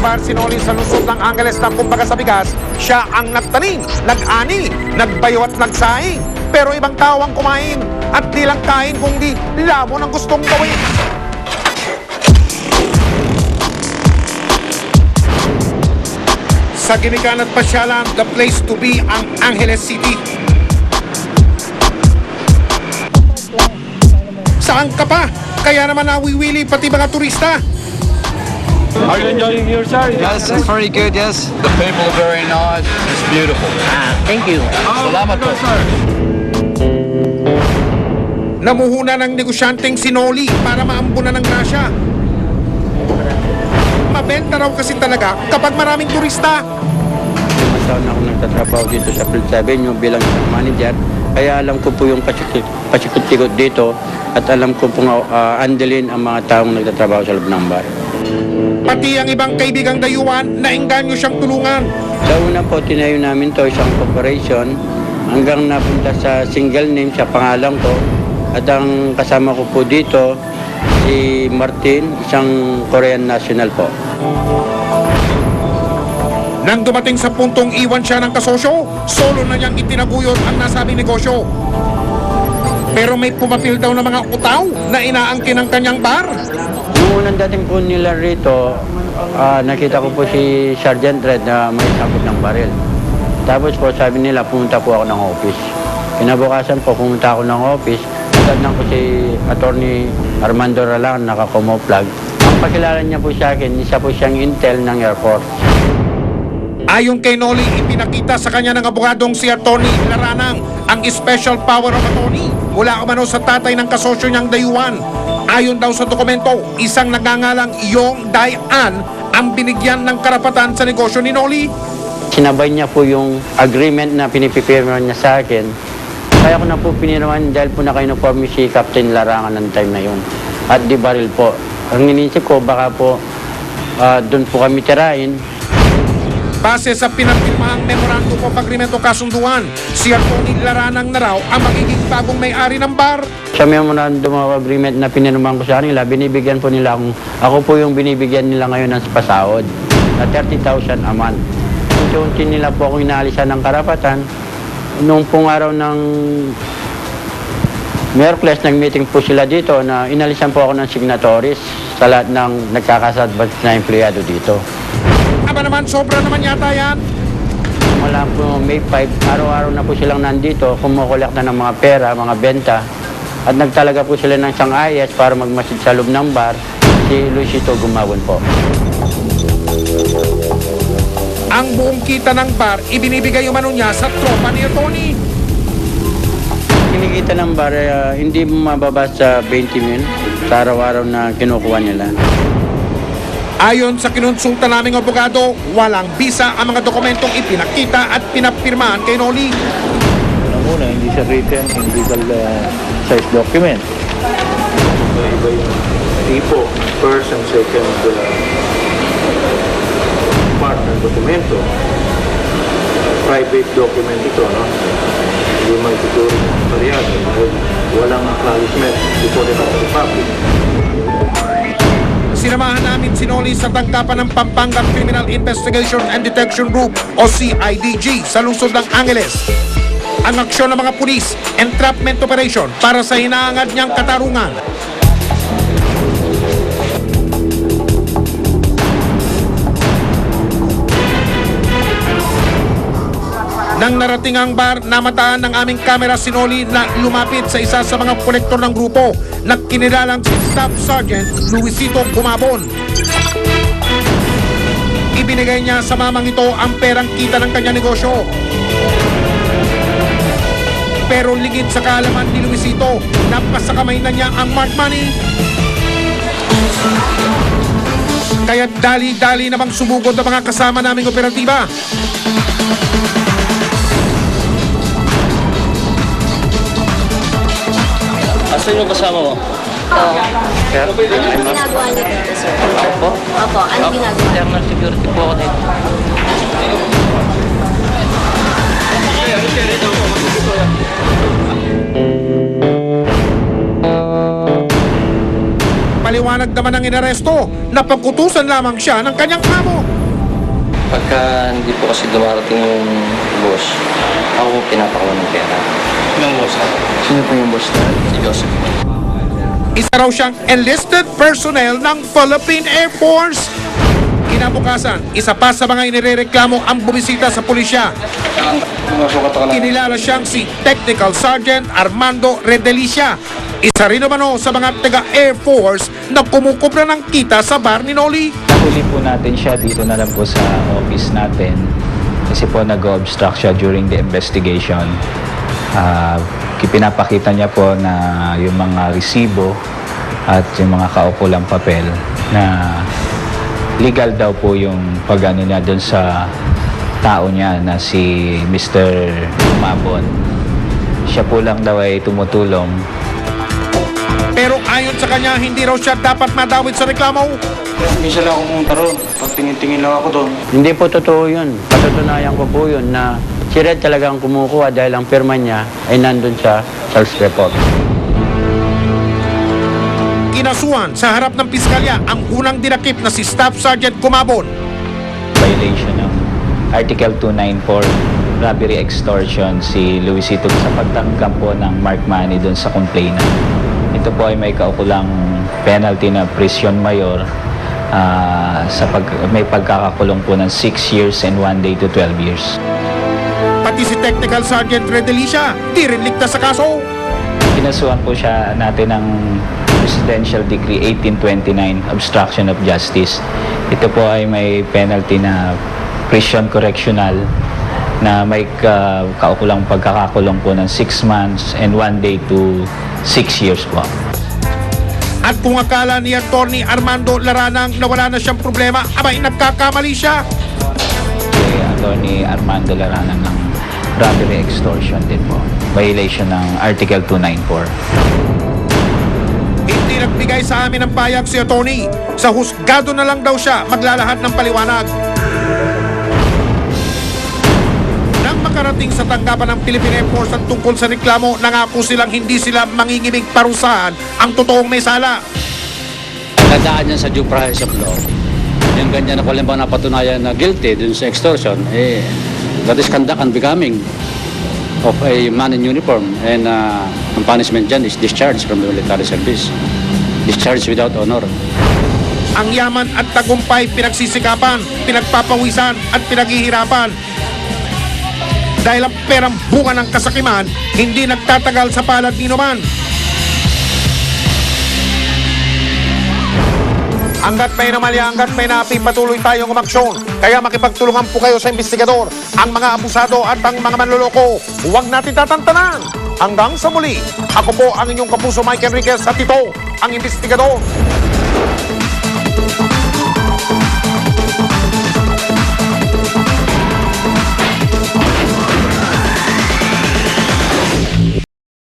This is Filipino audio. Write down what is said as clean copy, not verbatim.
bar sinoli sa lungsod ng Angeles na kumbaga sa bigas, siya ang nagtanim, nag-ani, nagbayo at nagsaing. Pero ibang tao ang kumain at di lang kain kundi lamon ang gustong gawin. Sa Ginikan at Pasyalan, the place to be ang Angeles City. Saan ka pa? Kaya naman nawiwili pati mga turista. Are you enjoying your sir? Yes, it's very good, yes. The people are very nice. It's beautiful. Thank you. Salamat po. Namuhuna ng negosyanteng sinoli para maambunan ng grasya. Mabenta raw kasi talaga kapag maraming turista. Taon na ako nagtatrabaho dito sa Philips Avenue bilang isang manager. Kaya alam ko po yung pasikot-sikot dito at alam ko pong andalin ang mga taong nagtatrabaho sa loob ng bar. Pati ang ibang kaibigang dayuhan na engganyo siyang tulungan. Sa una po, tinayo namin to isang corporation hanggang napunta sa single name sa pangalan ko. At ang kasama ko po dito, si Martin, isang Korean national po. Nang dumating sa puntong iwan siya ng kasosyo, solo na niyang itinaguyod ang nasabing negosyo. Pero may pumapil daw na mga utaw na inaangkin ng kanyang bar. Nung unang dating po nila rito, nakita ko po si Sergeant Red na may sabot ng baril. Tapos po sabi nila, pumunta po ako ng office. Kinabukasan po, pumunta ako ng office. Nagad ko si Attorney Armando Ralan, naka-camouflage. Ang pakilala niya po sa akin, isa po siyang intel ng Air Force. Ayon kay Noli, ipinakita sa kanya ng abogadong si Atty. Laranang ang special power of attorney mula umano sa tatay ng kasosyo niyang dayuhan. Ayon daw sa dokumento, isang nagngangalang Yong Dayan ang binigyan ng karapatan sa negosyo ni Noli. Sinabay niya po yung agreement na pinipipirma niya sa akin. Kaya ko na po pinirmahan dahil po naka-uniforme si Captain Larangan ng time na yun. At di baril po. Ang inisip ko, baka po doon po kami tirahin. Base sa pinapirmahang Memorandum of Agreement o kasunduan, si Atty. Laranang na raw ang magiging bagong may-ari ng bar. Sa Memorandum of Agreement na pinirmahan ko sa kanila, binibigyan po nila ako po yung binibigyan nila ngayon ng pasahod na 30,000 a month. Unti-unti nila po akong inaalisan ng karapatan. Noong pong araw ng Merkules, nag-meeting po sila dito na inalisan po ako ng signatories sa lahat ng nagkakasadbat na empleyado dito. Aba naman, sobra naman yata yan. Mula po May 5, araw-araw na po silang nandito, kumukolekta ng mga pera, mga benta. At nagtalaga po sila ng isang ayes para magmasid sa loob ng bar, si Luisito Gumawon po. Ang buong kita ng bar, ibinibigay umano niya sa tropa ni Tony. Kinikita ng bar, hindi mababa sa 20 mil sa araw-araw na kinukuha nila. Ayon sa kinonsulta naming abogado, walang bisa ang mga dokumentong ipinakita at pinapirmahan kay Noli. Unang-una, hindi siya written in legal size document. Iba yung tipo, first and second part ng dokumento. Private document ito, no? Hindi may tuturo ng notariado. Walang acknowledgement before the public. Sinamahan namin si Noli sa tanggapan ng Pampanga Criminal Investigation and Detection Group o CIDG sa lungsod ng Angeles. Ang aksyon ng mga pulis, entrapment operation para sa hinaangad niyang katarungan. Nang narating ang bar, namataan ng aming kamera si Noli na lumapit sa isa sa mga kolektor ng grupo na kinilalang si Staff Sergeant Luisito Gumabon. Ibinigay niya sa mamang ito ang perang kita ng kanyang negosyo. Pero ligid sa kaalaman ni Luisito, napasa kamay na niya ang marked money. Kaya dali-dali namang sumugod ang mga kasama naming operatiba. Asan yung kasama mo? Anong ginagawa niyo dito, sir? Opo. Opo, anong ginagawa? Internal security po ako dito. Paliwanag naman ang inaresto na pagkutusan lamang siya ng kanyang amo. Pagka hindi po kasi dumarating yung boss, ako po pinapakawa ng pera. Yung boss. Sino po yung boss na? Si Joseph. Isa raw siyang enlisted personnel ng Philippine Air Force. Kinabukasan, isa pa sa mga inirereklamo ang bumisita sa pulisya. Kinilala siyang si Technical Sergeant Armando Redelicia. Isa rin naman sa mga taga-Air Force na kumukubra ng kita sa bar ni Noli. Nahuli po natin siya dito na lang po sa office natin kasi po nag-obstruct siya during the investigation. Pinapakita niya po na yung mga resibo at yung mga kaukulang papel na legal daw po yung pag-ano niya doon sa tao niya na si Mr. Mabon. Siya po lang daw ay tumutulong. Pero ayon sa kanya, hindi raw siya dapat madawit sa reklamo. Minsan lang ako pumunta ron. Pagtingin-tingin lang ako doon. Hindi po totoo yun. Patutunayan ko po yun na si Red talagang kumukuha dahil ang firma niya ay nandun sa sales report. Kinasuhan sa harap ng piskalya ang unang dinakip na si Staff Sergeant Kumabon. Violation ng Article 294, robbery extortion si Luisito sa pagtanggap po ng mark money doon sa complainant. Ito po ay may kaukulang penalty na prison mayor may pagkakakulong po ng 6 years and 1 day to 12 years. Pati si Technical Sergeant Redelicia, di rin ligtas sa kaso. Kinasuhan po siya natin ng Presidential Decree 1829, Obstruction of Justice. Ito po ay may penalty na prison correctional na may kaukulang pagkakakulong po ng 6 months and 1 day to 6 years po. At kung akala ni Atty. Armando Laranang na wala na siyang problema, abay nagkakamali siya. Si Atty. Armando Laranang ng robbery extortion din po. Violation ng Article 294. Hindi nagbigay sa amin ng payag si Atty. Sa husgado na lang daw siya maglalahad ng paliwanag. Nang makarating sa tanggapan ng Philippine Air Force ang tungkol sa reklamo, nangako silang hindi sila mangingibig parusahan ang totoong may sala. Dadaan yan sa due process of law. Yung ganyan na kung halimbawa napatunayan na guilty dun sa extortion, that is conduct and becoming of a man in uniform, and ang punishment dyan is discharge from the military service. Discharge without honor. Ang yaman at tagumpay pinagsisikapan, pinagpapawisan at pinaghihirapan. Dahil ang perang bunga ng kasakiman, hindi nagtatagal sa palad ni naman. Hanggat may namalya, hanggat may napi, patuloy tayong umaksyon. Kaya makipagtulungan po kayo sa investigador, ang mga abusado at ang mga manloloko. Huwag natin tatantanan. Hanggang sa muli, ako po ang inyong kapuso Mike Enriquez at ito, ang investigador.